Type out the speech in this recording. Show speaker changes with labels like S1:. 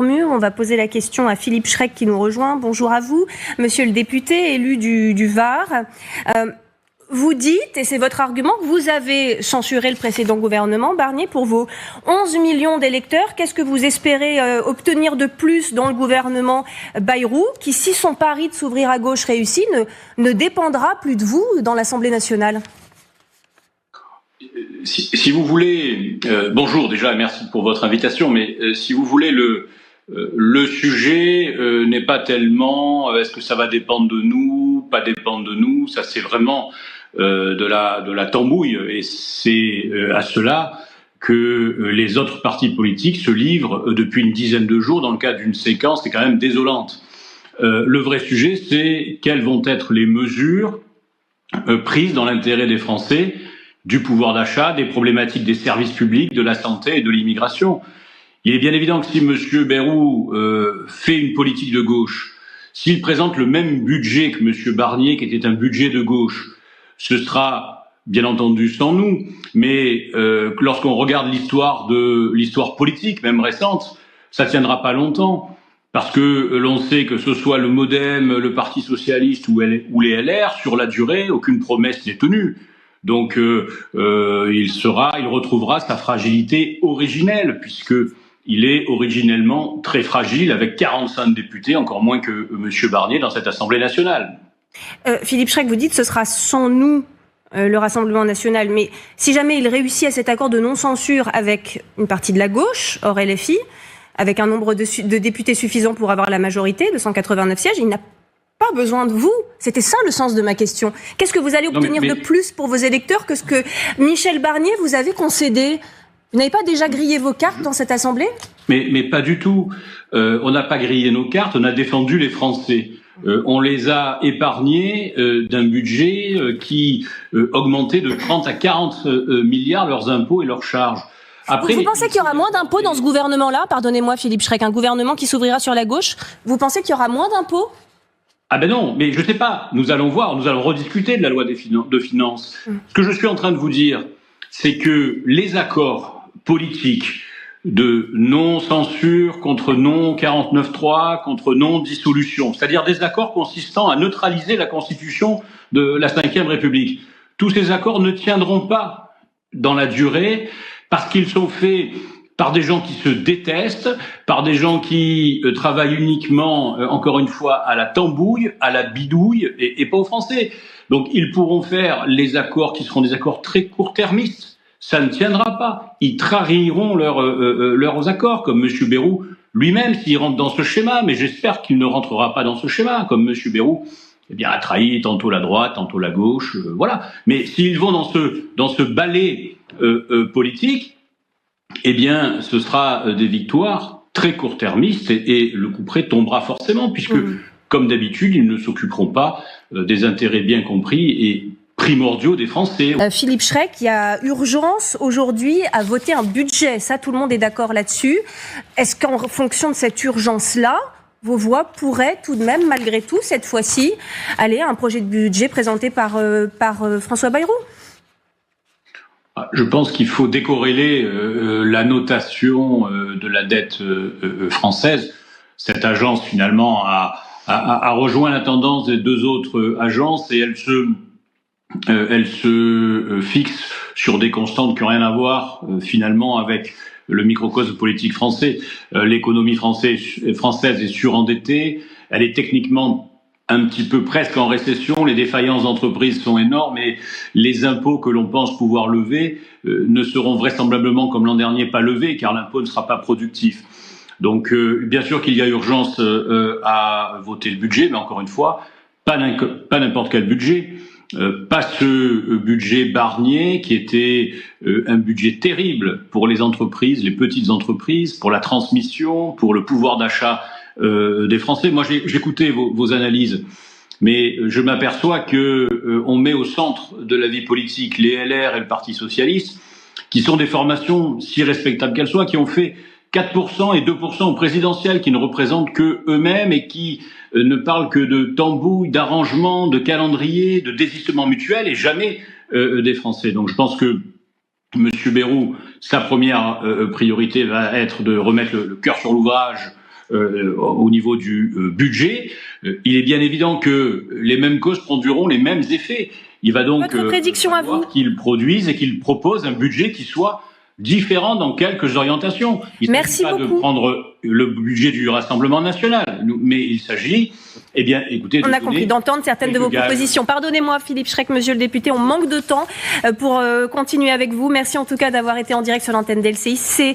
S1: On va poser la question à Philippe Schreck qui nous rejoint. Bonjour à vous, monsieur le député élu du Var. Vous dites, et c'est votre argument, que vous avez censuré le précédent gouvernement Barnier pour vos 11 millions d'électeurs. Qu'est-ce que vous espérez obtenir de plus dans le gouvernement Bayrou, qui, si son pari de s'ouvrir à gauche réussit, ne dépendra plus de vous dans l'Assemblée nationale ?
S2: Si vous voulez, bonjour déjà, merci pour votre invitation, mais si vous voulez, le sujet n'est pas tellement est-ce que ça va dépendre de nous, pas dépendre de nous, ça c'est vraiment de la tambouille, et c'est à cela que les autres partis politiques se livrent depuis une dizaine de jours dans le cadre d'une séquence qui est quand même désolante. Le vrai sujet, c'est quelles vont être les mesures prises dans l'intérêt des Français, du pouvoir d'achat, des problématiques des services publics, de la santé et de l'immigration. Il est bien évident que si M. Bayrou fait une politique de gauche, s'il présente le même budget que M. Barnier, qui était un budget de gauche, ce sera bien entendu sans nous, mais lorsqu'on regarde l'histoire politique, même récente, ça ne tiendra pas longtemps. Parce que l'on sait que ce soit le MoDem, le Parti Socialiste ou les LR, sur la durée, aucune promesse n'est tenue. Donc il retrouvera sa fragilité originelle, puisqu'il est originellement très fragile, avec 45 députés, encore moins que M. Barnier dans cette Assemblée nationale.
S1: Philippe Schreck, vous dites que ce sera sans nous, le Rassemblement national, mais si jamais il réussit à cet accord de non-censure avec une partie de la gauche, hors LFI, avec un nombre de députés suffisant pour avoir la majorité, de 189 sièges, il n'a pas besoin de vous. C'était ça le sens de ma question. Qu'est-ce que vous allez obtenir de plus pour vos électeurs que ce que Michel Barnier vous avait concédé ? Vous n'avez pas déjà grillé vos cartes dans cette Assemblée ?
S2: Mais pas du tout. On n'a pas grillé nos cartes, on a défendu les Français. On les a épargnés d'un budget qui augmentait de 30 à 40 milliards leurs impôts et leurs charges.
S1: Après, vous pensez qu'il y aura moins d'impôts dans ce gouvernement-là ? Pardonnez-moi Philippe Schreck, un gouvernement qui s'ouvrira sur la gauche, vous pensez qu'il y aura moins d'impôts ?
S2: Ah ben non, mais je ne sais pas, nous allons voir, nous allons rediscuter de la loi de finances. Ce que je suis en train de vous dire, c'est que les accords politiques de non-censure contre non-49.3, contre non-dissolution, c'est-à-dire des accords consistant à neutraliser la Constitution de la Ve République, tous ces accords ne tiendront pas dans la durée parce qu'ils sont faits par des gens qui se détestent, par des gens qui travaillent uniquement, encore une fois, à la tambouille, à la bidouille, et pas aux Français. Donc ils pourront faire les accords qui seront des accords très court-termistes. Ça ne tiendra pas. Ils trahiront leurs accords, comme M. Bayrou lui-même, s'il rentre dans ce schéma, mais j'espère qu'il ne rentrera pas dans ce schéma, comme M. Bayrou a trahi tantôt la droite, tantôt la gauche, voilà. Mais s'ils vont dans ce ballet politique, eh bien, ce sera des victoires très court-termistes et le couperet tombera forcément, puisque, comme d'habitude, ils ne s'occuperont pas des intérêts bien compris et primordiaux des Français.
S1: Philippe Schreck, il y a urgence aujourd'hui à voter un budget. Ça, tout le monde est d'accord là-dessus. Est-ce qu'en fonction de cette urgence-là, vos voix pourraient tout de même, malgré tout, cette fois-ci, aller à un projet de budget présenté par François Bayrou ?
S2: Je pense qu'il faut décorréler la notation de la dette française. Cette agence, finalement, a rejoint la tendance des deux autres agences et elle se fixe sur des constantes qui n'ont rien à voir, finalement, avec le microcosme politique français. L'économie française est surendettée, elle est techniquement un petit peu presque en récession, les défaillances d'entreprises sont énormes et les impôts que l'on pense pouvoir lever ne seront vraisemblablement, comme l'an dernier, pas levés car l'impôt ne sera pas productif. Donc bien sûr qu'il y a urgence à voter le budget, mais encore une fois, pas n'importe quel budget. Pas ce budget Barnier qui était un budget terrible pour les entreprises, les petites entreprises, pour la transmission, pour le pouvoir d'achat des Français. Moi, j'écoutais vos analyses, mais je m'aperçois que on met au centre de la vie politique les LR et le Parti Socialiste, qui sont des formations, si respectables qu'elles soient, qui ont fait 4% et 2% au présidentiel, qui ne représentent que eux-mêmes et qui ne parlent que de tambouille, d'arrangement, de calendrier, de désistement mutuel et jamais des Français. Donc je pense que M. Bayrou, sa première priorité va être de remettre le cœur sur l'ouvrage au niveau du budget, il est bien évident que les mêmes causes produiront les mêmes effets. Il va donc
S1: Votre prédiction à vous
S2: qu'ils produisent et qu'ils proposent un budget qui soit différent dans quelques orientations. Il ne s'agit pas de prendre le budget du Rassemblement national, mais il s'agit, eh bien, écoutez...
S1: On a compris, d'entendre certaines de vos propositions. Pardonnez-moi, Philippe Schreck, monsieur le député, on manque de temps pour continuer avec vous. Merci en tout cas d'avoir été en direct sur l'antenne d'LCI.